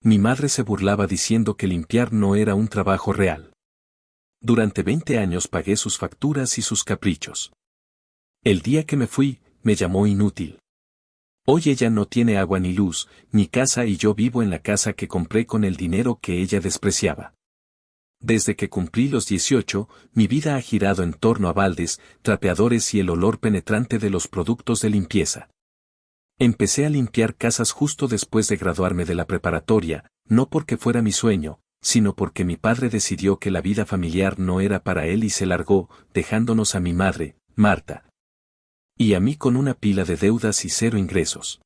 Mi madre se burlaba diciendo que limpiar no era un trabajo real. Durante 20 años pagué sus facturas y sus caprichos. El día que me fui, me llamó inútil. Hoy ella no tiene agua ni luz, ni casa y yo vivo en la casa que compré con el dinero que ella despreciaba. Desde que cumplí los 18, mi vida ha girado en torno a baldes, trapeadores y el olor penetrante de los productos de limpieza. Empecé a limpiar casas justo después de graduarme de la preparatoria, no porque fuera mi sueño, sino porque mi padre decidió que la vida familiar no era para él y se largó, dejándonos a mi madre, Marta, y a mí con una pila de deudas y cero ingresos.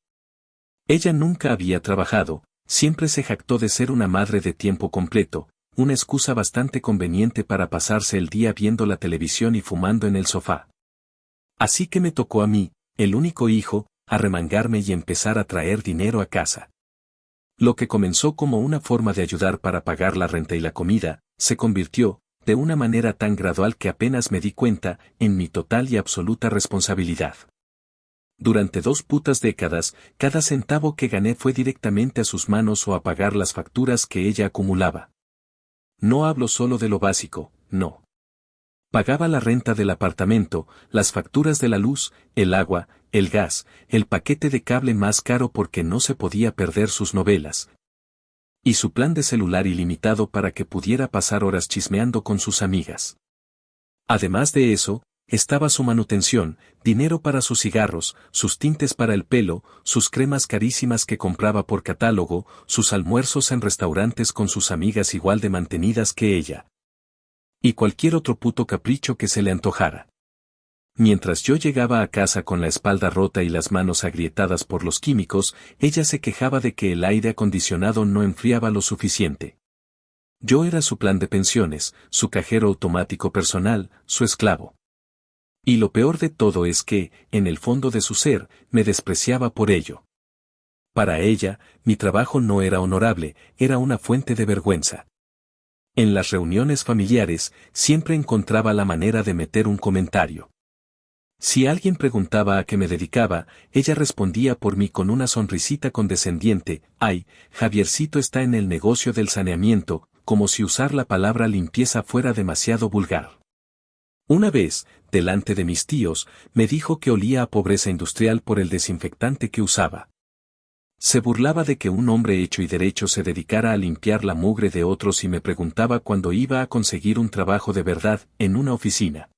Ella nunca había trabajado, siempre se jactó de ser una madre de tiempo completo, una excusa bastante conveniente para pasarse el día viendo la televisión y fumando en el sofá. Así que me tocó a mí, el único hijo, arremangarme y empezar a traer dinero a casa. Lo que comenzó como una forma de ayudar para pagar la renta y la comida, se convirtió, de una manera tan gradual que apenas me di cuenta, en mi total y absoluta responsabilidad. Durante 2 putas décadas, cada centavo que gané fue directamente a sus manos o a pagar las facturas que ella acumulaba. No hablo solo de lo básico, no. Pagaba la renta del apartamento, las facturas de la luz, el agua, el gas, el paquete de cable más caro porque no se podía perder sus novelas. Y su plan de celular ilimitado para que pudiera pasar horas chismeando con sus amigas. Además de eso, estaba su manutención, dinero para sus cigarros, sus tintes para el pelo, sus cremas carísimas que compraba por catálogo, sus almuerzos en restaurantes con sus amigas igual de mantenidas que ella. Y cualquier otro puto capricho que se le antojara. Mientras yo llegaba a casa con la espalda rota y las manos agrietadas por los químicos, ella se quejaba de que el aire acondicionado no enfriaba lo suficiente. Yo era su plan de pensiones, su cajero automático personal, su esclavo. Y lo peor de todo es que, en el fondo de su ser, me despreciaba por ello. Para ella, mi trabajo no era honorable, era una fuente de vergüenza. En las reuniones familiares, siempre encontraba la manera de meter un comentario. Si alguien preguntaba a qué me dedicaba, ella respondía por mí con una sonrisita condescendiente: «Ay, Javiercito está en el negocio del saneamiento», como si usar la palabra limpieza fuera demasiado vulgar. Una vez, delante de mis tíos, me dijo que olía a pobreza industrial por el desinfectante que usaba. Se burlaba de que un hombre hecho y derecho se dedicara a limpiar la mugre de otros y me preguntaba cuándo iba a conseguir un trabajo de verdad, en una oficina.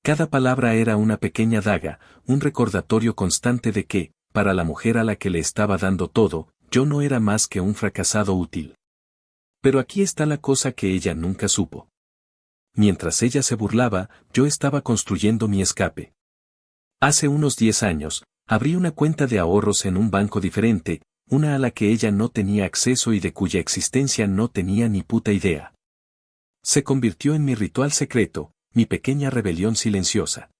Cada palabra era una pequeña daga, un recordatorio constante de que, para la mujer a la que le estaba dando todo, yo no era más que un fracasado útil. Pero aquí está la cosa que ella nunca supo. Mientras ella se burlaba, yo estaba construyendo mi escape. Hace unos 10 años, abrí una cuenta de ahorros en un banco diferente, una a la que ella no tenía acceso y de cuya existencia no tenía ni puta idea. Se convirtió en mi ritual secreto, mi pequeña rebelión silenciosa.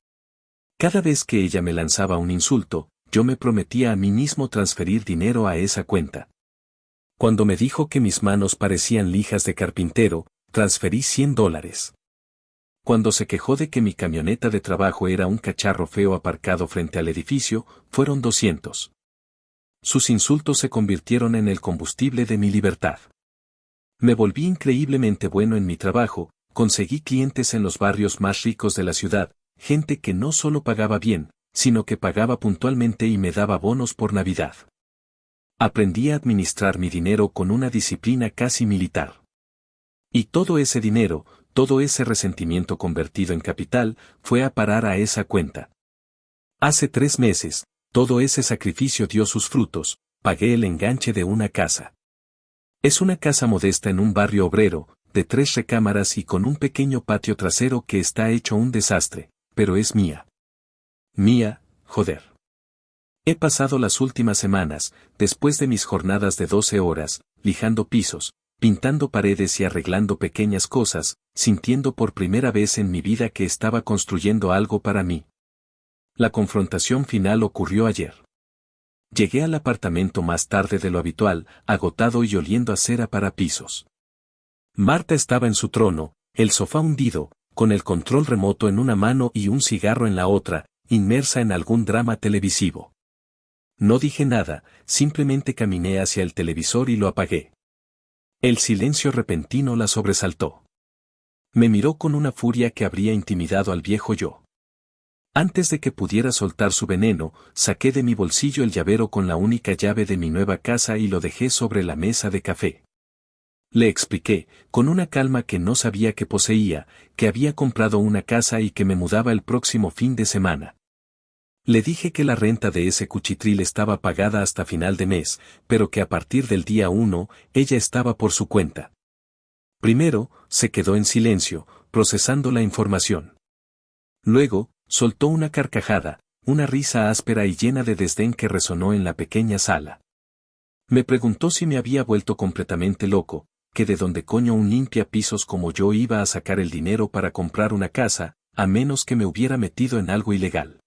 Cada vez que ella me lanzaba un insulto, yo me prometía a mí mismo transferir dinero a esa cuenta. Cuando me dijo que mis manos parecían lijas de carpintero, transferí $100. Cuando se quejó de que mi camioneta de trabajo era un cacharro feo aparcado frente al edificio, fueron 200. Sus insultos se convirtieron en el combustible de mi libertad. Me volví increíblemente bueno en mi trabajo, conseguí clientes en los barrios más ricos de la ciudad, gente que no solo pagaba bien, sino que pagaba puntualmente y me daba bonos por Navidad. Aprendí a administrar mi dinero con una disciplina casi militar. Y todo ese dinero, todo ese resentimiento convertido en capital, fue a parar a esa cuenta. Hace 3 meses, todo ese sacrificio dio sus frutos, pagué el enganche de una casa. Es una casa modesta en un barrio obrero, de 3 recámaras y con un pequeño patio trasero que está hecho un desastre, pero es mía. Mía, joder. He pasado las últimas semanas, después de mis jornadas de 12 horas, lijando pisos, pintando paredes y arreglando pequeñas cosas, sintiendo por primera vez en mi vida que estaba construyendo algo para mí. La confrontación final ocurrió ayer. Llegué al apartamento más tarde de lo habitual, agotado y oliendo a cera para pisos. Marta estaba en su trono, el sofá hundido, con el control remoto en una mano y un cigarro en la otra, inmersa en algún drama televisivo. No dije nada, simplemente caminé hacia el televisor y lo apagué. El silencio repentino la sobresaltó. Me miró con una furia que habría intimidado al viejo yo. Antes de que pudiera soltar su veneno, saqué de mi bolsillo el llavero con la única llave de mi nueva casa y lo dejé sobre la mesa de café. Le expliqué, con una calma que no sabía que poseía, que había comprado una casa y que me mudaba el próximo fin de semana. Le dije que la renta de ese cuchitril estaba pagada hasta final de mes, pero que a partir del día 1, ella estaba por su cuenta. Primero, se quedó en silencio, procesando la información. Luego, soltó una carcajada, una risa áspera y llena de desdén que resonó en la pequeña sala. Me preguntó si me había vuelto completamente loco, que de dónde coño un limpiapisos como yo iba a sacar el dinero para comprar una casa, a menos que me hubiera metido en algo ilegal.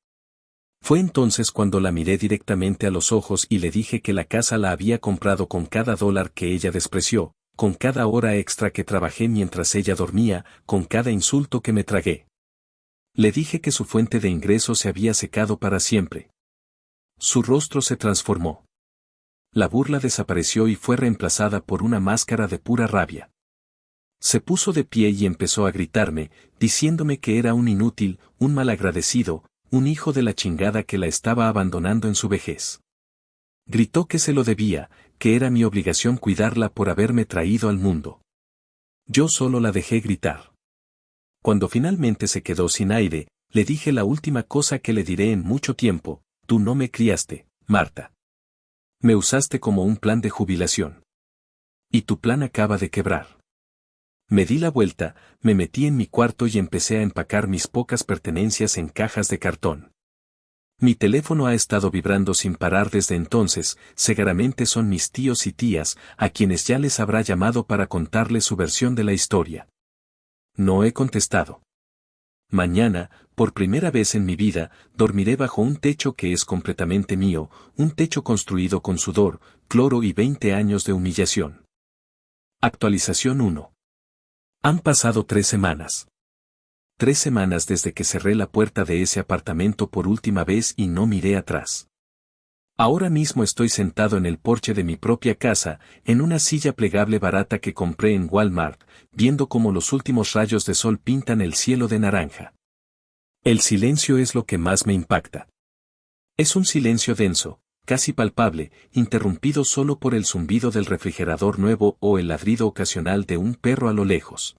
Fue entonces cuando la miré directamente a los ojos y le dije que la casa la había comprado con cada dólar que ella despreció, con cada hora extra que trabajé mientras ella dormía, con cada insulto que me tragué. Le dije que su fuente de ingresos se había secado para siempre. Su rostro se transformó. La burla desapareció y fue reemplazada por una máscara de pura rabia. Se puso de pie y empezó a gritarme, diciéndome que era un inútil, un malagradecido, un hijo de la chingada que la estaba abandonando en su vejez. Gritó que se lo debía, que era mi obligación cuidarla por haberme traído al mundo. Yo solo la dejé gritar. Cuando finalmente se quedó sin aire, le dije la última cosa que le diré en mucho tiempo: tú no me criaste, Marta. Me usaste como un plan de jubilación. Y tu plan acaba de quebrar. Me di la vuelta, me metí en mi cuarto y empecé a empacar mis pocas pertenencias en cajas de cartón. Mi teléfono ha estado vibrando sin parar desde entonces, seguramente son mis tíos y tías, a quienes ya les habrá llamado para contarles su versión de la historia. No he contestado. Mañana, por primera vez en mi vida, dormiré bajo un techo que es completamente mío, un techo construido con sudor, cloro y 20 años de humillación. Actualización 1. Han pasado 3 semanas. 3 semanas desde que cerré la puerta de ese apartamento por última vez y no miré atrás. Ahora mismo estoy sentado en el porche de mi propia casa, en una silla plegable barata que compré en Walmart, viendo cómo los últimos rayos de sol pintan el cielo de naranja. El silencio es lo que más me impacta. Es un silencio denso, casi palpable, interrumpido solo por el zumbido del refrigerador nuevo o el ladrido ocasional de un perro a lo lejos.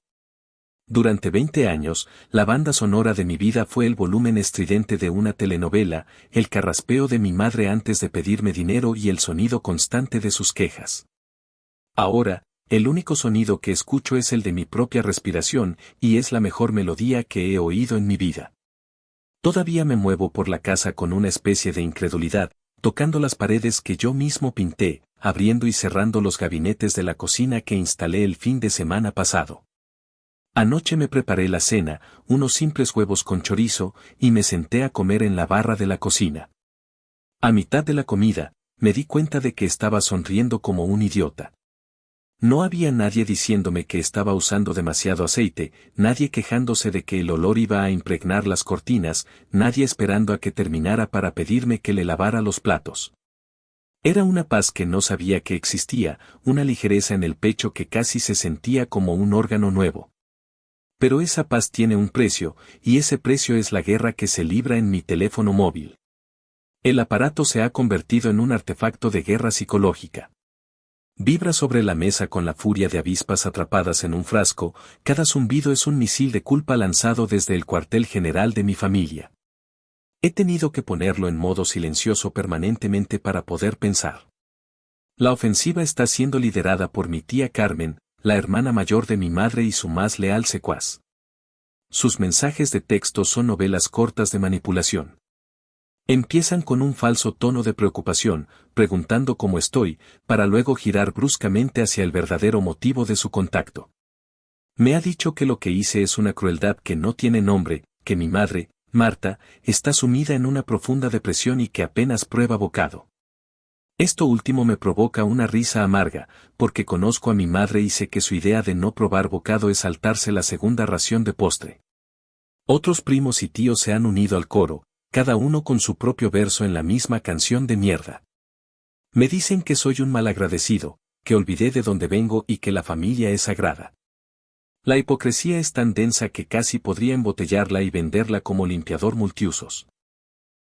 Durante 20 años, la banda sonora de mi vida fue el volumen estridente de una telenovela, el carraspeo de mi madre antes de pedirme dinero y el sonido constante de sus quejas. Ahora, el único sonido que escucho es el de mi propia respiración, y es la mejor melodía que he oído en mi vida. Todavía me muevo por la casa con una especie de incredulidad, tocando las paredes que yo mismo pinté, abriendo y cerrando los gabinetes de la cocina que instalé el fin de semana pasado. Anoche me preparé la cena, unos simples huevos con chorizo, y me senté a comer en la barra de la cocina. A mitad de la comida, me di cuenta de que estaba sonriendo como un idiota. No había nadie diciéndome que estaba usando demasiado aceite, nadie quejándose de que el olor iba a impregnar las cortinas, nadie esperando a que terminara para pedirme que le lavara los platos. Era una paz que no sabía que existía, una ligereza en el pecho que casi se sentía como un órgano nuevo. Pero esa paz tiene un precio, y ese precio es la guerra que se libra en mi teléfono móvil. El aparato se ha convertido en un artefacto de guerra psicológica. Vibra sobre la mesa con la furia de avispas atrapadas en un frasco, cada zumbido es un misil de culpa lanzado desde el cuartel general de mi familia. He tenido que ponerlo en modo silencioso permanentemente para poder pensar. La ofensiva está siendo liderada por mi tía Carmen, la hermana mayor de mi madre y su más leal secuaz. Sus mensajes de texto son novelas cortas de manipulación. Empiezan con un falso tono de preocupación, preguntando cómo estoy, para luego girar bruscamente hacia el verdadero motivo de su contacto. Me ha dicho que lo que hice es una crueldad que no tiene nombre, que mi madre, Marta, está sumida en una profunda depresión y que apenas prueba bocado. Esto último me provoca una risa amarga, porque conozco a mi madre y sé que su idea de no probar bocado es saltarse la segunda ración de postre. Otros primos y tíos se han unido al coro, cada uno con su propio verso en la misma canción de mierda. Me dicen que soy un malagradecido, que olvidé de dónde vengo y que la familia es sagrada. La hipocresía es tan densa que casi podría embotellarla y venderla como limpiador multiusos.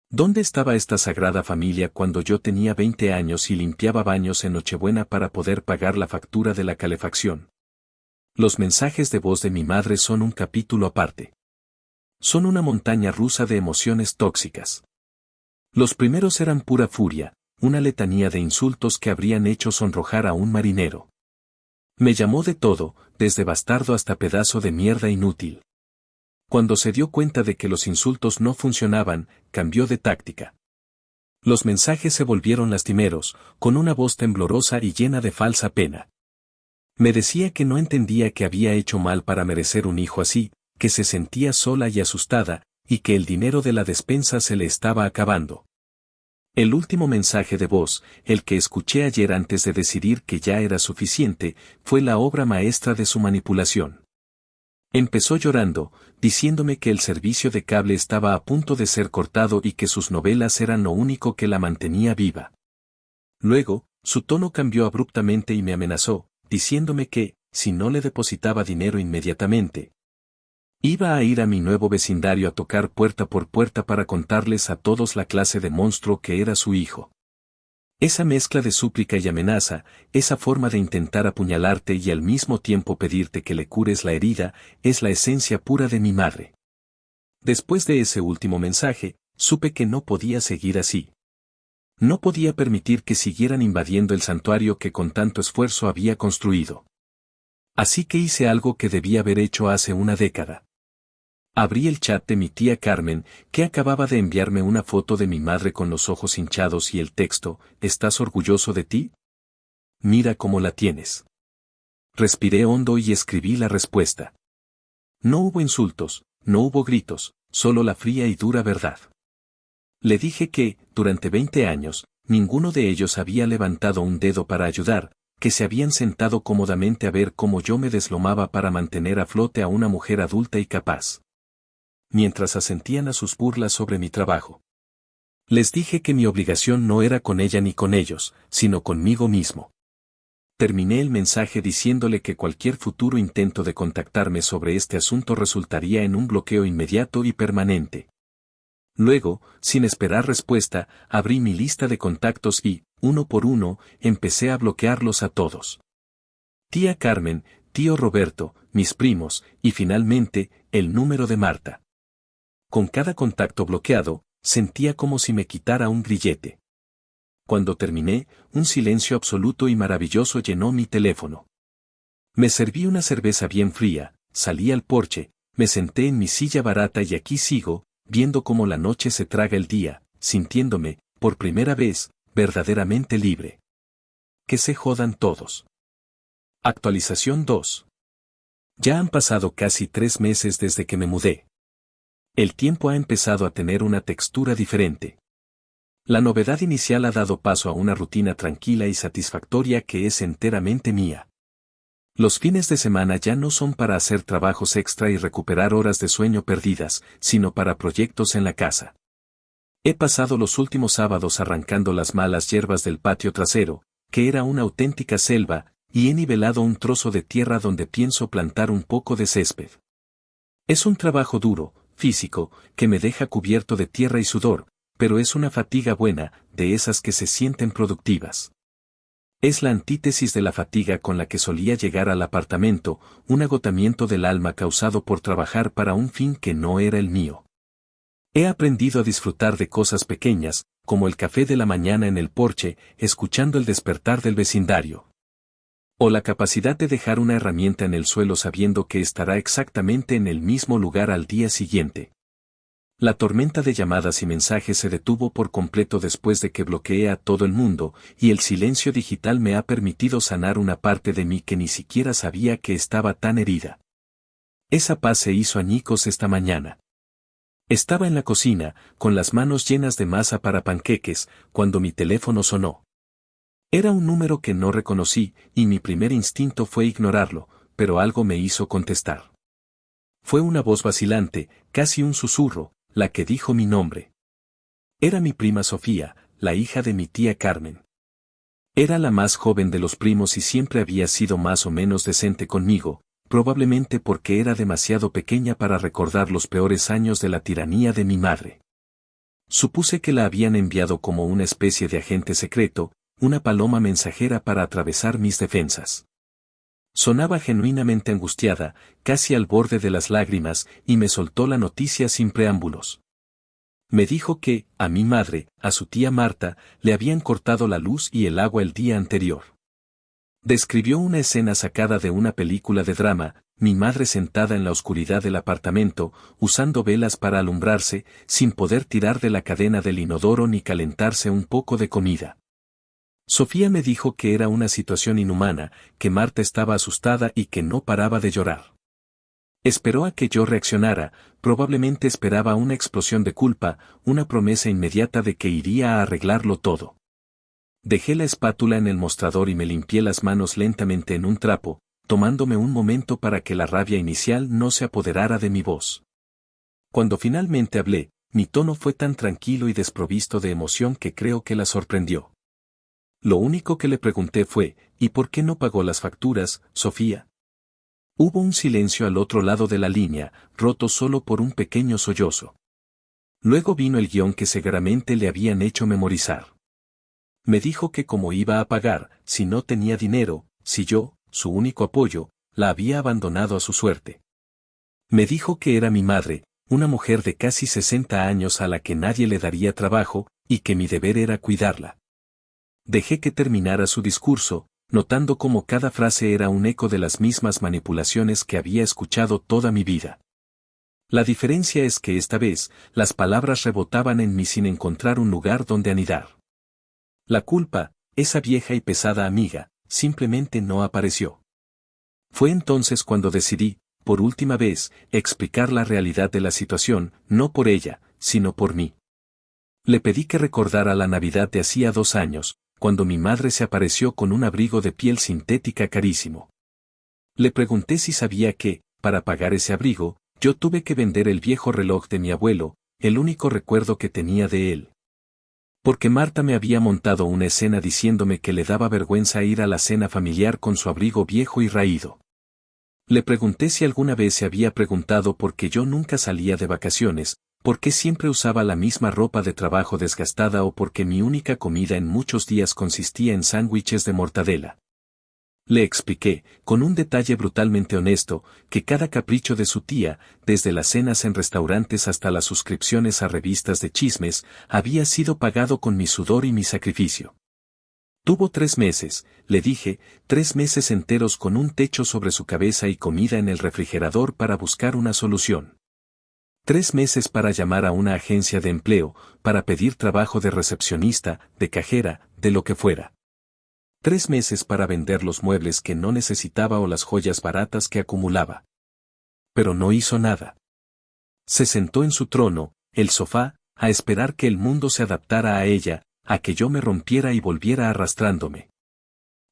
¿Dónde estaba esta sagrada familia cuando yo tenía 20 años y limpiaba baños en Nochebuena para poder pagar la factura de la calefacción? Los mensajes de voz de mi madre son un capítulo aparte. Son una montaña rusa de emociones tóxicas. Los primeros eran pura furia, una letanía de insultos que habrían hecho sonrojar a un marinero. Me llamó de todo, desde bastardo hasta pedazo de mierda inútil. Cuando se dio cuenta de que los insultos no funcionaban, cambió de táctica. Los mensajes se volvieron lastimeros, con una voz temblorosa y llena de falsa pena. Me decía que no entendía que había hecho mal para merecer un hijo así, que se sentía sola y asustada, y que el dinero de la despensa se le estaba acabando. El último mensaje de voz, el que escuché ayer antes de decidir que ya era suficiente, fue la obra maestra de su manipulación. Empezó llorando, diciéndome que el servicio de cable estaba a punto de ser cortado y que sus novelas eran lo único que la mantenía viva. Luego, su tono cambió abruptamente y me amenazó, diciéndome que, si no le depositaba dinero inmediatamente, iba a ir a mi nuevo vecindario a tocar puerta por puerta para contarles a todos la clase de monstruo que era su hijo. Esa mezcla de súplica y amenaza, esa forma de intentar apuñalarte y al mismo tiempo pedirte que le cures la herida, es la esencia pura de mi madre. Después de ese último mensaje, supe que no podía seguir así. No podía permitir que siguieran invadiendo el santuario que con tanto esfuerzo había construido. Así que hice algo que debía haber hecho hace una década. Abrí el chat de mi tía Carmen, que acababa de enviarme una foto de mi madre con los ojos hinchados y el texto, ¿estás orgulloso de ti? Mira cómo la tienes. Respiré hondo y escribí la respuesta. No hubo insultos, no hubo gritos, solo la fría y dura verdad. Le dije que, durante 20 años, ninguno de ellos había levantado un dedo para ayudar, que se habían sentado cómodamente a ver cómo yo me deslomaba para mantener a flote a una mujer adulta y capaz. Mientras asentían a sus burlas sobre mi trabajo. Les dije que mi obligación no era con ella ni con ellos, sino conmigo mismo. Terminé el mensaje diciéndole que cualquier futuro intento de contactarme sobre este asunto resultaría en un bloqueo inmediato y permanente. Luego, sin esperar respuesta, abrí mi lista de contactos y, uno por uno, empecé a bloquearlos a todos. Tía Carmen, tío Roberto, mis primos, y finalmente, el número de Marta. Con cada contacto bloqueado, sentía como si me quitara un grillete. Cuando terminé, un silencio absoluto y maravilloso llenó mi teléfono. Me serví una cerveza bien fría, salí al porche, me senté en mi silla barata y aquí sigo, viendo cómo la noche se traga el día, sintiéndome, por primera vez, verdaderamente libre. Que se jodan todos. Actualización 2. Ya han pasado casi 3 meses desde que me mudé. El tiempo ha empezado a tener una textura diferente. La novedad inicial ha dado paso a una rutina tranquila y satisfactoria que es enteramente mía. Los fines de semana ya no son para hacer trabajos extra y recuperar horas de sueño perdidas, sino para proyectos en la casa. He pasado los últimos sábados arrancando las malas hierbas del patio trasero, que era una auténtica selva, y he nivelado un trozo de tierra donde pienso plantar un poco de césped. Es un trabajo duro, físico, que me deja cubierto de tierra y sudor, pero es una fatiga buena, de esas que se sienten productivas. Es la antítesis de la fatiga con la que solía llegar al apartamento, un agotamiento del alma causado por trabajar para un fin que no era el mío. He aprendido a disfrutar de cosas pequeñas, como el café de la mañana en el porche, escuchando el despertar del vecindario. O la capacidad de dejar una herramienta en el suelo sabiendo que estará exactamente en el mismo lugar al día siguiente. La tormenta de llamadas y mensajes se detuvo por completo después de que bloqueé a todo el mundo, y el silencio digital me ha permitido sanar una parte de mí que ni siquiera sabía que estaba tan herida. Esa paz se hizo añicos esta mañana. Estaba en la cocina, con las manos llenas de masa para panqueques, cuando mi teléfono sonó. Era un número que no reconocí, y mi primer instinto fue ignorarlo, pero algo me hizo contestar. Fue una voz vacilante, casi un susurro, la que dijo mi nombre. Era mi prima Sofía, la hija de mi tía Carmen. Era la más joven de los primos y siempre había sido más o menos decente conmigo, probablemente porque era demasiado pequeña para recordar los peores años de la tiranía de mi madre. Supuse que la habían enviado como una especie de agente secreto, una paloma mensajera para atravesar mis defensas. Sonaba genuinamente angustiada, casi al borde de las lágrimas, y me soltó la noticia sin preámbulos. Me dijo que, a mi madre, a su tía Marta, le habían cortado la luz y el agua el día anterior. Describió una escena sacada de una película de drama, mi madre sentada en la oscuridad del apartamento, usando velas para alumbrarse, sin poder tirar de la cadena del inodoro ni calentarse un poco de comida. Sofía me dijo que era una situación inhumana, que Marta estaba asustada y que no paraba de llorar. Esperó a que yo reaccionara, probablemente esperaba una explosión de culpa, una promesa inmediata de que iría a arreglarlo todo. Dejé la espátula en el mostrador y me limpié las manos lentamente en un trapo, tomándome un momento para que la rabia inicial no se apoderara de mi voz. Cuando finalmente hablé, mi tono fue tan tranquilo y desprovisto de emoción que creo que la sorprendió. Lo único que le pregunté fue, ¿y por qué no pagó las facturas, Sofía? Hubo un silencio al otro lado de la línea, roto solo por un pequeño sollozo. Luego vino el guión que seguramente le habían hecho memorizar. Me dijo que como iba a pagar, si no tenía dinero, si yo, su único apoyo, la había abandonado a su suerte. Me dijo que era mi madre, una mujer de casi 60 años a la que nadie le daría trabajo, y que mi deber era cuidarla. Dejé que terminara su discurso, notando cómo cada frase era un eco de las mismas manipulaciones que había escuchado toda mi vida. La diferencia es que esta vez, las palabras rebotaban en mí sin encontrar un lugar donde anidar. La culpa, esa vieja y pesada amiga, simplemente no apareció. Fue entonces cuando decidí, por última vez, explicar la realidad de la situación, no por ella, sino por mí. Le pedí que recordara la Navidad de hacía 2 años, cuando mi madre se apareció con un abrigo de piel sintética carísimo. Le pregunté si sabía que, para pagar ese abrigo, yo tuve que vender el viejo reloj de mi abuelo, el único recuerdo que tenía de él. Porque Marta me había montado una escena diciéndome que le daba vergüenza ir a la cena familiar con su abrigo viejo y raído. Le pregunté si alguna vez se había preguntado por qué yo nunca salía de vacaciones, por qué siempre usaba la misma ropa de trabajo desgastada o por qué mi única comida en muchos días consistía en sándwiches de mortadela. Le expliqué, con un detalle brutalmente honesto, que cada capricho de su tía, desde las cenas en restaurantes hasta las suscripciones a revistas de chismes, había sido pagado con mi sudor y mi sacrificio. Tuvo 3 meses, le dije, 3 meses enteros con un techo sobre su cabeza y comida en el refrigerador para buscar una solución. 3 meses para llamar a una agencia de empleo, para pedir trabajo de recepcionista, de cajera, de lo que fuera. 3 meses para vender los muebles que no necesitaba o las joyas baratas que acumulaba. Pero no hizo nada. Se sentó en su trono, el sofá, a esperar que el mundo se adaptara a ella, a que yo me rompiera y volviera arrastrándome.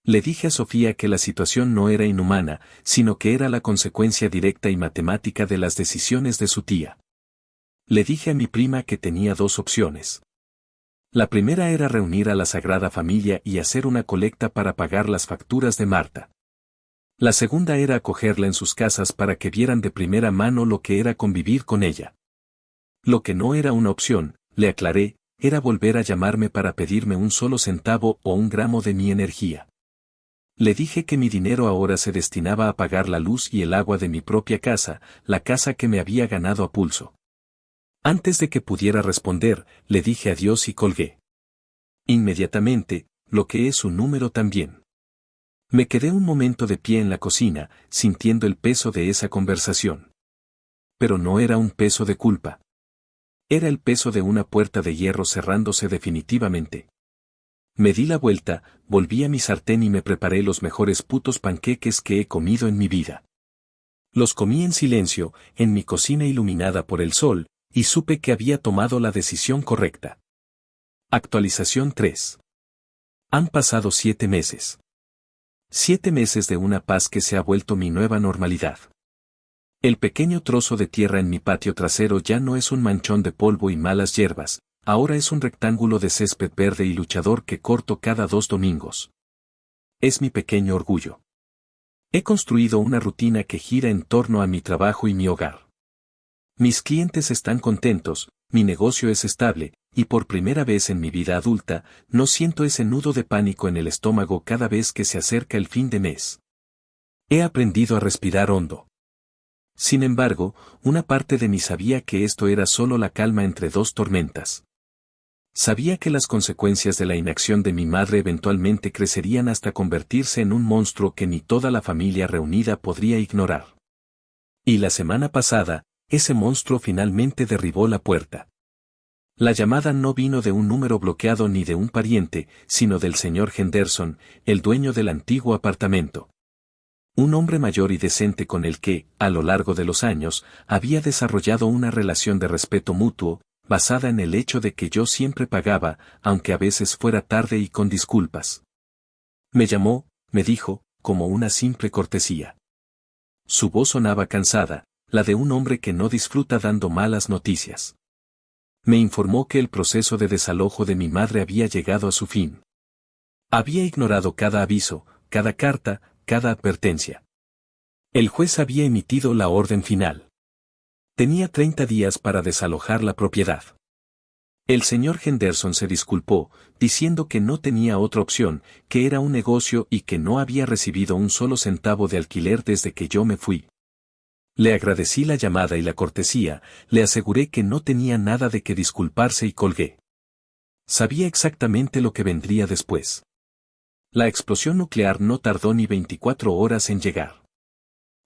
Le dije a Sofía que la situación no era inhumana, sino que era la consecuencia directa y matemática de las decisiones de su tía. Le dije a mi prima que tenía 2 opciones. La primera era reunir a la Sagrada Familia y hacer una colecta para pagar las facturas de Marta. La segunda era acogerla en sus casas para que vieran de primera mano lo que era convivir con ella. Lo que no era una opción, le aclaré, era volver a llamarme para pedirme un solo centavo o un gramo de mi energía. Le dije que mi dinero ahora se destinaba a pagar la luz y el agua de mi propia casa, la casa que me había ganado a pulso. Antes de que pudiera responder, le dije adiós y colgué. Inmediatamente, lo que es un número también. Me quedé un momento de pie en la cocina, sintiendo el peso de esa conversación. Pero no era un peso de culpa. Era el peso de una puerta de hierro cerrándose definitivamente. Me di la vuelta, volví a mi sartén y me preparé los mejores putos panqueques que he comido en mi vida. Los comí en silencio, en mi cocina iluminada por el sol, y supe que había tomado la decisión correcta. Actualización 3. Han pasado 7 meses. 7 meses de una paz que se ha vuelto mi nueva normalidad. El pequeño trozo de tierra en mi patio trasero ya no es un manchón de polvo y malas hierbas, ahora es un rectángulo de césped verde y luchador que corto cada 2 domingos. Es mi pequeño orgullo. He construido una rutina que gira en torno a mi trabajo y mi hogar. Mis clientes están contentos, mi negocio es estable, y por primera vez en mi vida adulta, no siento ese nudo de pánico en el estómago cada vez que se acerca el fin de mes. He aprendido a respirar hondo. Sin embargo, una parte de mí sabía que esto era solo la calma entre dos tormentas. Sabía que las consecuencias de la inacción de mi madre eventualmente crecerían hasta convertirse en un monstruo que ni toda la familia reunida podría ignorar. Y la semana pasada, ese monstruo finalmente derribó la puerta. La llamada no vino de un número bloqueado ni de un pariente, sino del señor Henderson, el dueño del antiguo apartamento. Un hombre mayor y decente con el que, a lo largo de los años, había desarrollado una relación de respeto mutuo, basada en el hecho de que yo siempre pagaba, aunque a veces fuera tarde y con disculpas. Me llamó, me dijo, como una simple cortesía. Su voz sonaba cansada, la de un hombre que no disfruta dando malas noticias. Me informó que el proceso de desalojo de mi madre había llegado a su fin. Había ignorado cada aviso, cada carta, cada advertencia. El juez había emitido la orden final. Tenía 30 días para desalojar la propiedad. El señor Henderson se disculpó, diciendo que no tenía otra opción, que era un negocio y que no había recibido un solo centavo de alquiler desde que yo me fui. Le agradecí la llamada y la cortesía, le aseguré que no tenía nada de qué disculparse y colgué. Sabía exactamente lo que vendría después. La explosión nuclear no tardó ni 24 horas en llegar.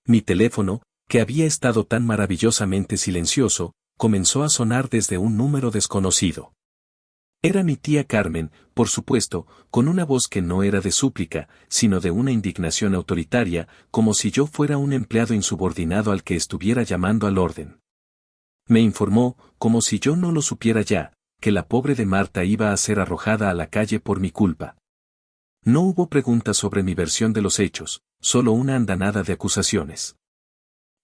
Mi teléfono, que había estado tan maravillosamente silencioso, comenzó a sonar desde un número desconocido. Era mi tía Carmen, por supuesto, con una voz que no era de súplica, sino de una indignación autoritaria, como si yo fuera un empleado insubordinado al que estuviera llamando al orden. Me informó, como si yo no lo supiera ya, que la pobre de Marta iba a ser arrojada a la calle por mi culpa. No hubo preguntas sobre mi versión de los hechos, solo una andanada de acusaciones.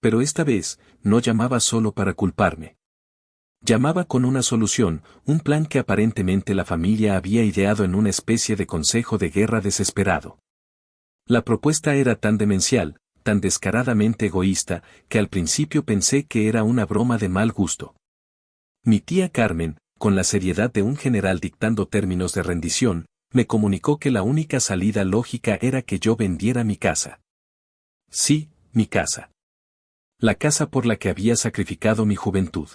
Pero esta vez, no llamaba solo para culparme. Llamaba con una solución, un plan que aparentemente la familia había ideado en una especie de consejo de guerra desesperado. La propuesta era tan demencial, tan descaradamente egoísta, que al principio pensé que era una broma de mal gusto. Mi tía Carmen, con la seriedad de un general dictando términos de rendición, me comunicó que la única salida lógica era que yo vendiera mi casa. Sí, mi casa. La casa por la que había sacrificado mi juventud.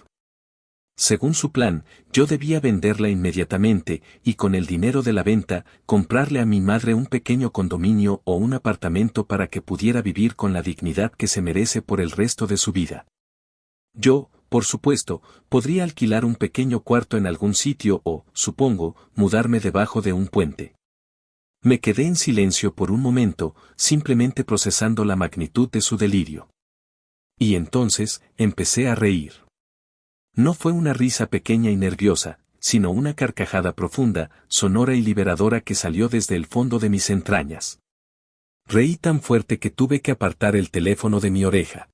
Según su plan, yo debía venderla inmediatamente, y con el dinero de la venta, comprarle a mi madre un pequeño condominio o un apartamento para que pudiera vivir con la dignidad que se merece por el resto de su vida. Yo, por supuesto, podría alquilar un pequeño cuarto en algún sitio o, supongo, mudarme debajo de un puente. Me quedé en silencio por un momento, simplemente procesando la magnitud de su delirio. Y entonces, empecé a reír. No fue una risa pequeña y nerviosa, sino una carcajada profunda, sonora y liberadora que salió desde el fondo de mis entrañas. Reí tan fuerte que tuve que apartar el teléfono de mi oreja.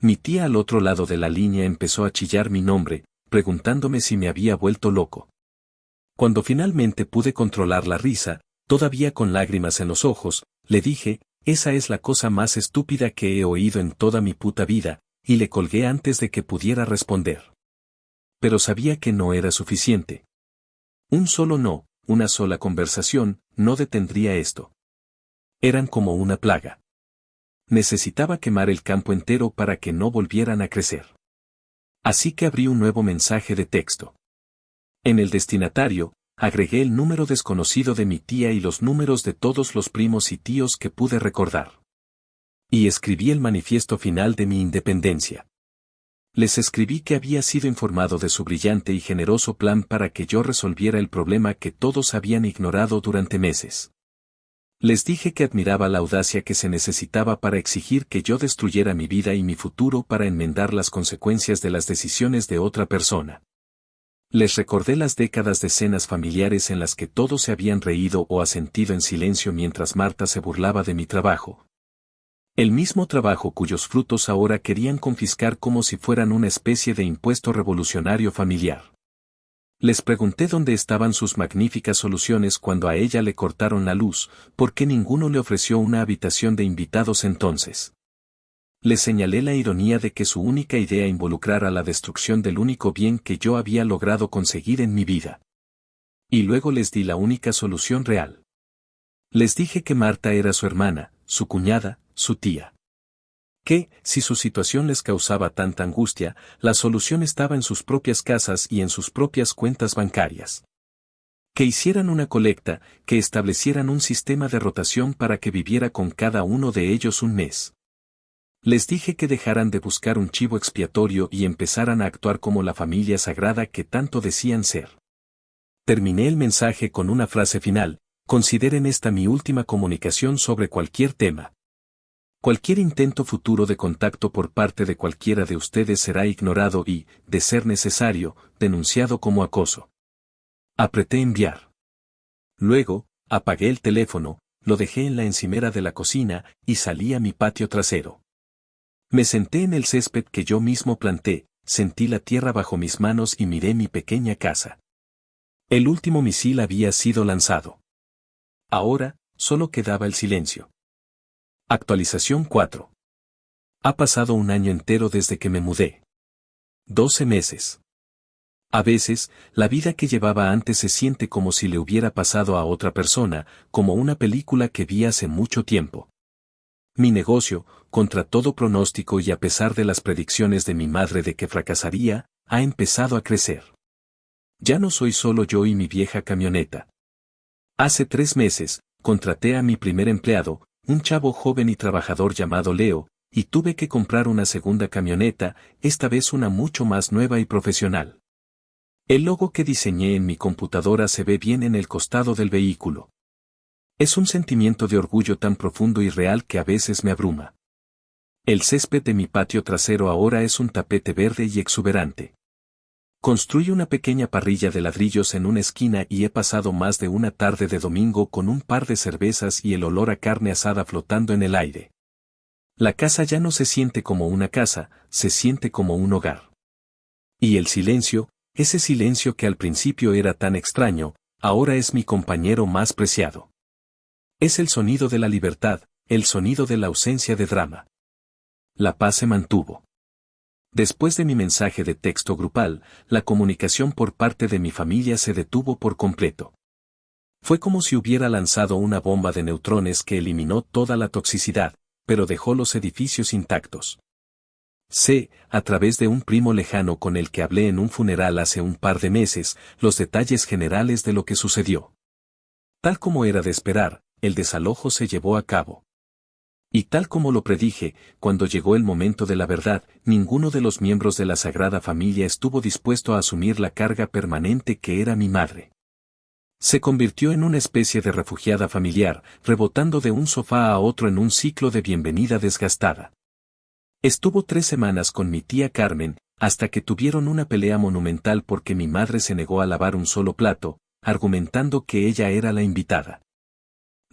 Mi tía al otro lado de la línea empezó a chillar mi nombre, preguntándome si me había vuelto loco. Cuando finalmente pude controlar la risa, todavía con lágrimas en los ojos, le dije, esa es la cosa más estúpida que he oído en toda mi puta vida, y le colgué antes de que pudiera responder. Pero sabía que no era suficiente. Un solo no, una sola conversación, no detendría esto. Eran como una plaga. Necesitaba quemar el campo entero para que no volvieran a crecer. Así que abrí un nuevo mensaje de texto. En el destinatario, agregué el número desconocido de mi tía y los números de todos los primos y tíos que pude recordar. Y escribí el manifiesto final de mi independencia. Les escribí que había sido informado de su brillante y generoso plan para que yo resolviera el problema que todos habían ignorado durante meses. Les dije que admiraba la audacia que se necesitaba para exigir que yo destruyera mi vida y mi futuro para enmendar las consecuencias de las decisiones de otra persona. Les recordé las décadas de cenas familiares en las que todos se habían reído o asentido en silencio mientras Marta se burlaba de mi trabajo. El mismo trabajo cuyos frutos ahora querían confiscar como si fueran una especie de impuesto revolucionario familiar. Les pregunté dónde estaban sus magníficas soluciones cuando a ella le cortaron la luz, por qué ninguno le ofreció una habitación de invitados entonces. Les señalé la ironía de que su única idea involucrara la destrucción del único bien que yo había logrado conseguir en mi vida. Y luego les di la única solución real. Les dije que Marta era su hermana, su cuñada, su tía. Que, si su situación les causaba tanta angustia, la solución estaba en sus propias casas y en sus propias cuentas bancarias. Que hicieran una colecta, que establecieran un sistema de rotación para que viviera con cada uno de ellos un mes. Les dije que dejaran de buscar un chivo expiatorio y empezaran a actuar como la familia sagrada que tanto decían ser. Terminé el mensaje con una frase final: consideren esta mi última comunicación sobre cualquier tema. Cualquier intento futuro de contacto por parte de cualquiera de ustedes será ignorado y, de ser necesario, denunciado como acoso. Apreté enviar. Luego, apagué el teléfono, lo dejé en la encimera de la cocina y salí a mi patio trasero. Me senté en el césped que yo mismo planté, sentí la tierra bajo mis manos y miré mi pequeña casa. El último misil había sido lanzado. Ahora, solo quedaba el silencio. Actualización 4. Ha pasado un año entero desde que me mudé. 12 meses. A veces, la vida que llevaba antes se siente como si le hubiera pasado a otra persona, como una película que vi hace mucho tiempo. Mi negocio, contra todo pronóstico y a pesar de las predicciones de mi madre de que fracasaría, ha empezado a crecer. Ya no soy solo yo y mi vieja camioneta. Hace 3 meses, contraté a mi primer empleado, un chavo joven y trabajador llamado Leo, y tuve que comprar una segunda camioneta, esta vez una mucho más nueva y profesional. El logo que diseñé en mi computadora se ve bien en el costado del vehículo. Es un sentimiento de orgullo tan profundo y real que a veces me abruma. El césped de mi patio trasero ahora es un tapete verde y exuberante. Construí una pequeña parrilla de ladrillos en una esquina y he pasado más de una tarde de domingo con un par de cervezas y el olor a carne asada flotando en el aire. La casa ya no se siente como una casa, se siente como un hogar. Y el silencio, ese silencio que al principio era tan extraño, ahora es mi compañero más preciado. Es el sonido de la libertad, el sonido de la ausencia de drama. La paz se mantuvo. Después de mi mensaje de texto grupal, la comunicación por parte de mi familia se detuvo por completo. Fue como si hubiera lanzado una bomba de neutrones que eliminó toda la toxicidad, pero dejó los edificios intactos. Sé, a través de un primo lejano con el que hablé en un funeral hace un par de meses, los detalles generales de lo que sucedió. Tal como era de esperar, el desalojo se llevó a cabo. Y tal como lo predije, cuando llegó el momento de la verdad, ninguno de los miembros de la Sagrada Familia estuvo dispuesto a asumir la carga permanente que era mi madre. Se convirtió en una especie de refugiada familiar, rebotando de un sofá a otro en un ciclo de bienvenida desgastada. Estuvo 3 semanas con mi tía Carmen, hasta que tuvieron una pelea monumental porque mi madre se negó a lavar un solo plato, argumentando que ella era la invitada.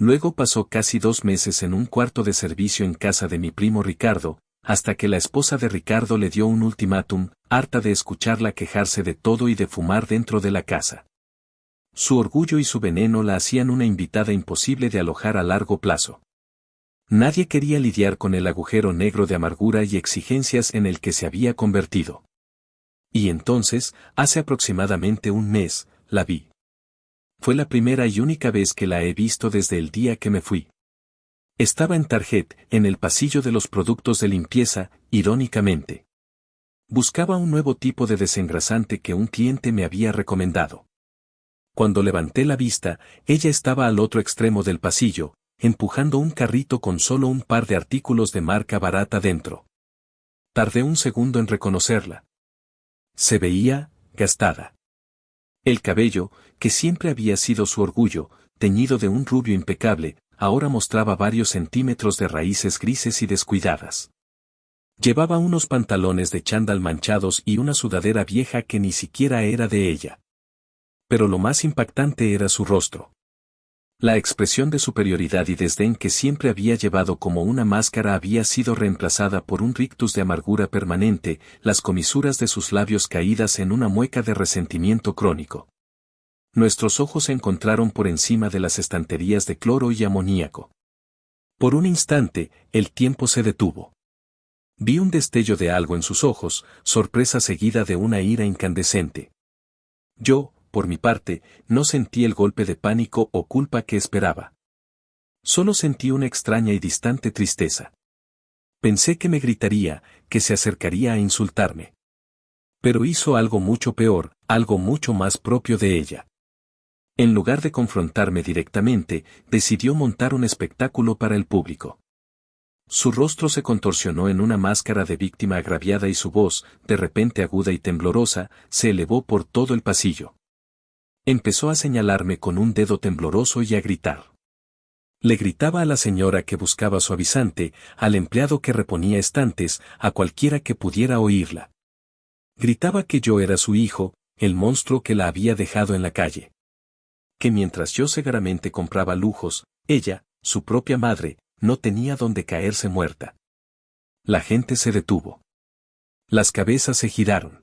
Luego pasó casi 2 meses en un cuarto de servicio en casa de mi primo Ricardo, hasta que la esposa de Ricardo le dio un ultimátum, harta de escucharla quejarse de todo y de fumar dentro de la casa. Su orgullo y su veneno la hacían una invitada imposible de alojar a largo plazo. Nadie quería lidiar con el agujero negro de amargura y exigencias en el que se había convertido. Y entonces, hace aproximadamente un mes, la vi. Fue la primera y única vez que la he visto desde el día que me fui. Estaba en Target, en el pasillo de los productos de limpieza, irónicamente. Buscaba un nuevo tipo de desengrasante que un cliente me había recomendado. Cuando levanté la vista, ella estaba al otro extremo del pasillo, empujando un carrito con solo un par de artículos de marca barata dentro. Tardé un segundo en reconocerla. Se veía gastada. El cabello, que siempre había sido su orgullo, teñido de un rubio impecable, ahora mostraba varios centímetros de raíces grises y descuidadas. Llevaba unos pantalones de chándal manchados y una sudadera vieja que ni siquiera era de ella. Pero lo más impactante era su rostro. La expresión de superioridad y desdén que siempre había llevado como una máscara había sido reemplazada por un rictus de amargura permanente, las comisuras de sus labios caídas en una mueca de resentimiento crónico. Nuestros ojos se encontraron por encima de las estanterías de cloro y amoníaco. Por un instante, el tiempo se detuvo. Vi un destello de algo en sus ojos, sorpresa seguida de una ira incandescente. Yo, por mi parte, no sentí el golpe de pánico o culpa que esperaba. Solo sentí una extraña y distante tristeza. Pensé que me gritaría, que se acercaría a insultarme. Pero hizo algo mucho peor, algo mucho más propio de ella. En lugar de confrontarme directamente, decidió montar un espectáculo para el público. Su rostro se contorsionó en una máscara de víctima agraviada y su voz, de repente aguda y temblorosa, se elevó por todo el pasillo. Empezó a señalarme con un dedo tembloroso y a gritar. Le gritaba a la señora que buscaba suavizante, al empleado que reponía estantes, a cualquiera que pudiera oírla. Gritaba que yo era su hijo, el monstruo que la había dejado en la calle. Que mientras yo cegaramente compraba lujos, ella, su propia madre, no tenía donde caerse muerta. La gente se detuvo. Las cabezas se giraron.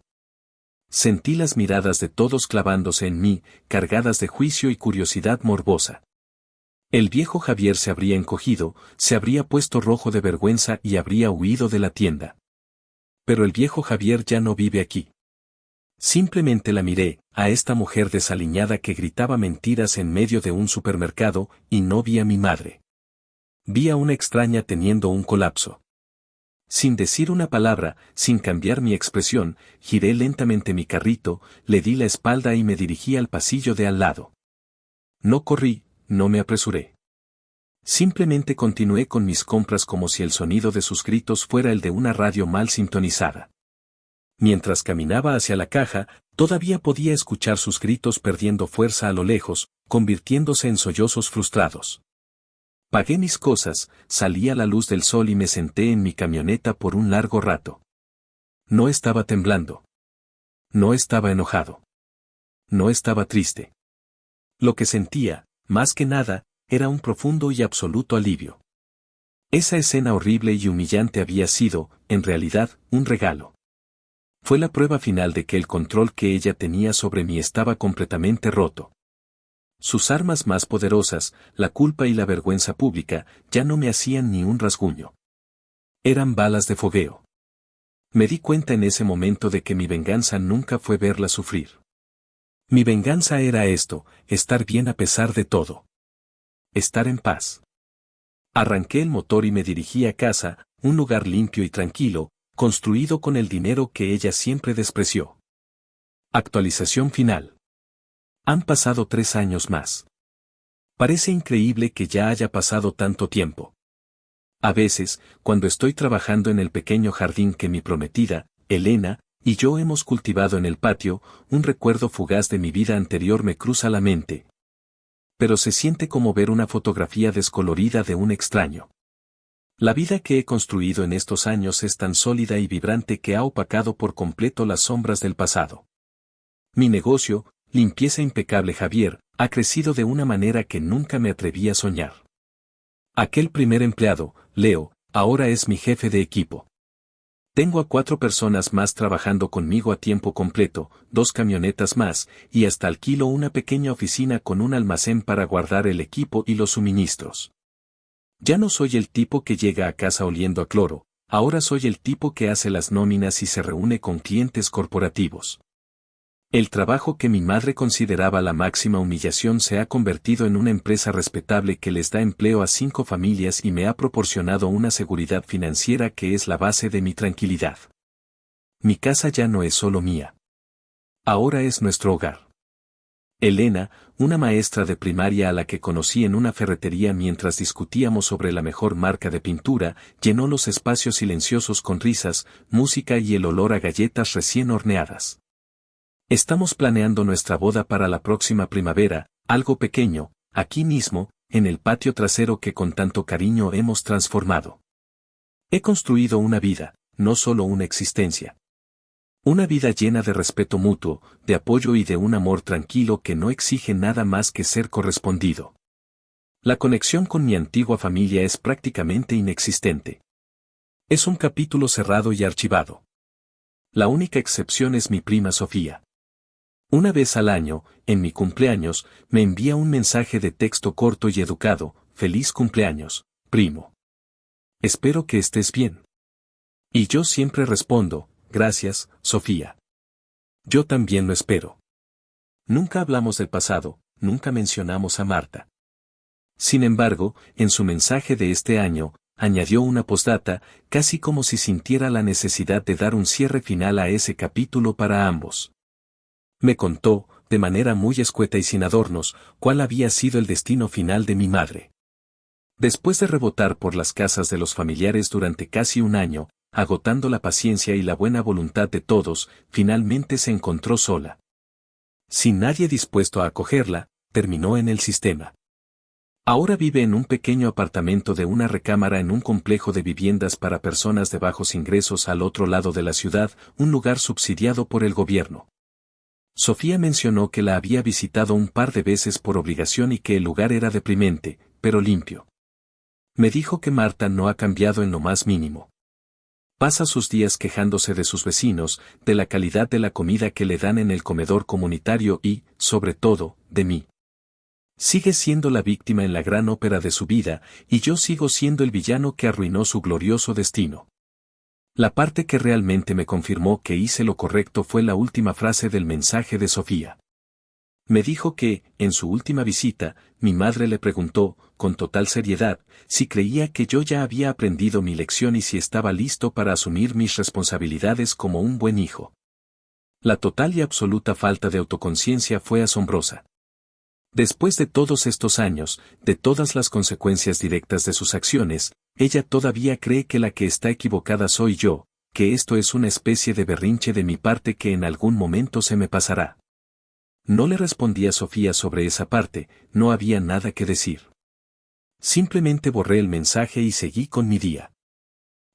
Sentí las miradas de todos clavándose en mí, cargadas de juicio y curiosidad morbosa. El viejo Javier se habría encogido, se habría puesto rojo de vergüenza y habría huido de la tienda. Pero el viejo Javier ya no vive aquí. Simplemente la miré, a esta mujer desaliñada que gritaba mentiras en medio de un supermercado, y no vi a mi madre. Vi a una extraña teniendo un colapso. Sin decir una palabra, sin cambiar mi expresión, giré lentamente mi carrito, le di la espalda y me dirigí al pasillo de al lado. No corrí, no me apresuré. Simplemente continué con mis compras como si el sonido de sus gritos fuera el de una radio mal sintonizada. Mientras caminaba hacia la caja, todavía podía escuchar sus gritos perdiendo fuerza a lo lejos, convirtiéndose en sollozos frustrados. Pagué mis cosas, salí a la luz del sol y me senté en mi camioneta por un largo rato. No estaba temblando. No estaba enojado. No estaba triste. Lo que sentía, más que nada, era un profundo y absoluto alivio. Esa escena horrible y humillante había sido, en realidad, un regalo. Fue la prueba final de que el control que ella tenía sobre mí estaba completamente roto. Sus armas más poderosas, la culpa y la vergüenza pública, ya no me hacían ni un rasguño. Eran balas de fogueo. Me di cuenta en ese momento de que mi venganza nunca fue verla sufrir. Mi venganza era esto, estar bien a pesar de todo. Estar en paz. Arranqué el motor y me dirigí a casa, un lugar limpio y tranquilo, construido con el dinero que ella siempre despreció. Actualización final. Han pasado 3 años más. Parece increíble que ya haya pasado tanto tiempo. A veces, cuando estoy trabajando en el pequeño jardín que mi prometida, Elena, y yo hemos cultivado en el patio, un recuerdo fugaz de mi vida anterior me cruza la mente. Pero se siente como ver una fotografía descolorida de un extraño. La vida que he construido en estos años es tan sólida y vibrante que ha opacado por completo las sombras del pasado. Mi negocio, Limpieza Impecable Javier, ha crecido de una manera que nunca me atreví a soñar. Aquel primer empleado, Leo, ahora es mi jefe de equipo. Tengo a 4 personas más trabajando conmigo a tiempo completo, 2 camionetas más, y hasta alquilo una pequeña oficina con un almacén para guardar el equipo y los suministros. Ya no soy el tipo que llega a casa oliendo a cloro, ahora soy el tipo que hace las nóminas y se reúne con clientes corporativos. El trabajo que mi madre consideraba la máxima humillación se ha convertido en una empresa respetable que les da empleo a 5 familias y me ha proporcionado una seguridad financiera que es la base de mi tranquilidad. Mi casa ya no es solo mía. Ahora es nuestro hogar. Elena, una maestra de primaria a la que conocí en una ferretería mientras discutíamos sobre la mejor marca de pintura, llenó los espacios silenciosos con risas, música y el olor a galletas recién horneadas. Estamos planeando nuestra boda para la próxima primavera, algo pequeño, aquí mismo, en el patio trasero que con tanto cariño hemos transformado. He construido una vida, no solo una existencia. Una vida llena de respeto mutuo, de apoyo y de un amor tranquilo que no exige nada más que ser correspondido. La conexión con mi antigua familia es prácticamente inexistente. Es un capítulo cerrado y archivado. La única excepción es mi prima Sofía. Una vez al año, en mi cumpleaños, me envía un mensaje de texto corto y educado: «Feliz cumpleaños, primo. Espero que estés bien». Y yo siempre respondo: «Gracias, Sofía. Yo también lo espero». Nunca hablamos del pasado, nunca mencionamos a Marta. Sin embargo, en su mensaje de este año, añadió una postdata, casi como si sintiera la necesidad de dar un cierre final a ese capítulo para ambos. Me contó, de manera muy escueta y sin adornos, cuál había sido el destino final de mi madre. Después de rebotar por las casas de los familiares durante casi un año, agotando la paciencia y la buena voluntad de todos, finalmente se encontró sola. Sin nadie dispuesto a acogerla, terminó en el sistema. Ahora vive en un pequeño apartamento de una recámara en un complejo de viviendas para personas de bajos ingresos al otro lado de la ciudad, un lugar subsidiado por el gobierno. Sofía mencionó que la había visitado un par de veces por obligación y que el lugar era deprimente, pero limpio. Me dijo que Marta no ha cambiado en lo más mínimo. Pasa sus días quejándose de sus vecinos, de la calidad de la comida que le dan en el comedor comunitario y, sobre todo, de mí. Sigue siendo la víctima en la gran ópera de su vida, y yo sigo siendo el villano que arruinó su glorioso destino. La parte que realmente me confirmó que hice lo correcto fue la última frase del mensaje de Sofía. Me dijo que, en su última visita, mi madre le preguntó, con total seriedad, si creía que yo ya había aprendido mi lección y si estaba listo para asumir mis responsabilidades como un buen hijo. La total y absoluta falta de autoconciencia fue asombrosa. Después de todos estos años, de todas las consecuencias directas de sus acciones, ella todavía cree que la que está equivocada soy yo, que esto es una especie de berrinche de mi parte que en algún momento se me pasará. No le respondí a Sofía sobre esa parte, no había nada que decir. Simplemente borré el mensaje y seguí con mi día.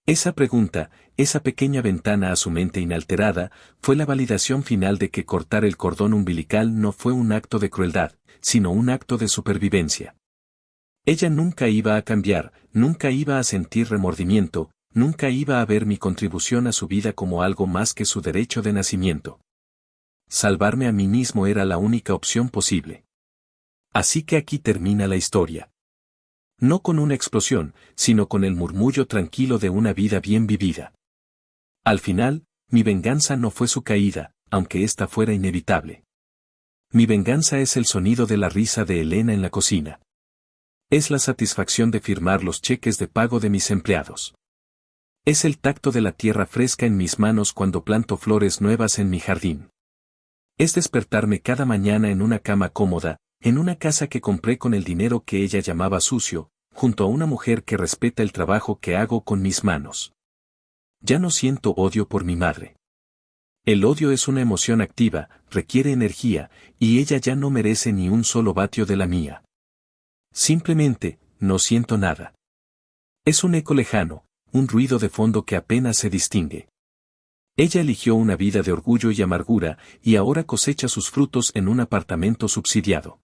Esa pregunta, esa pequeña ventana a su mente inalterada, fue la validación final de que cortar el cordón umbilical no fue un acto de crueldad, sino un acto de supervivencia. Ella nunca iba a cambiar, nunca iba a sentir remordimiento, nunca iba a ver mi contribución a su vida como algo más que su derecho de nacimiento. Salvarme a mí mismo era la única opción posible. Así que aquí termina la historia. No con una explosión, sino con el murmullo tranquilo de una vida bien vivida. Al final, mi venganza no fue su caída, aunque ésta fuera inevitable. Mi venganza es el sonido de la risa de Elena en la cocina. Es la satisfacción de firmar los cheques de pago de mis empleados. Es el tacto de la tierra fresca en mis manos cuando planto flores nuevas en mi jardín. Es despertarme cada mañana en una cama cómoda, en una casa que compré con el dinero que ella llamaba sucio, junto a una mujer que respeta el trabajo que hago con mis manos. Ya no siento odio por mi madre. El odio es una emoción activa, requiere energía, y ella ya no merece ni un solo vatio de la mía. Simplemente, no siento nada. Es un eco lejano, un ruido de fondo que apenas se distingue. Ella eligió una vida de orgullo y amargura, y ahora cosecha sus frutos en un apartamento subsidiado.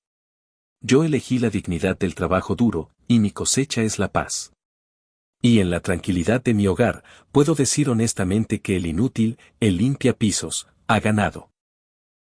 Yo elegí la dignidad del trabajo duro, y mi cosecha es la paz. Y en la tranquilidad de mi hogar, puedo decir honestamente que el inútil, el limpiapisos, ha ganado.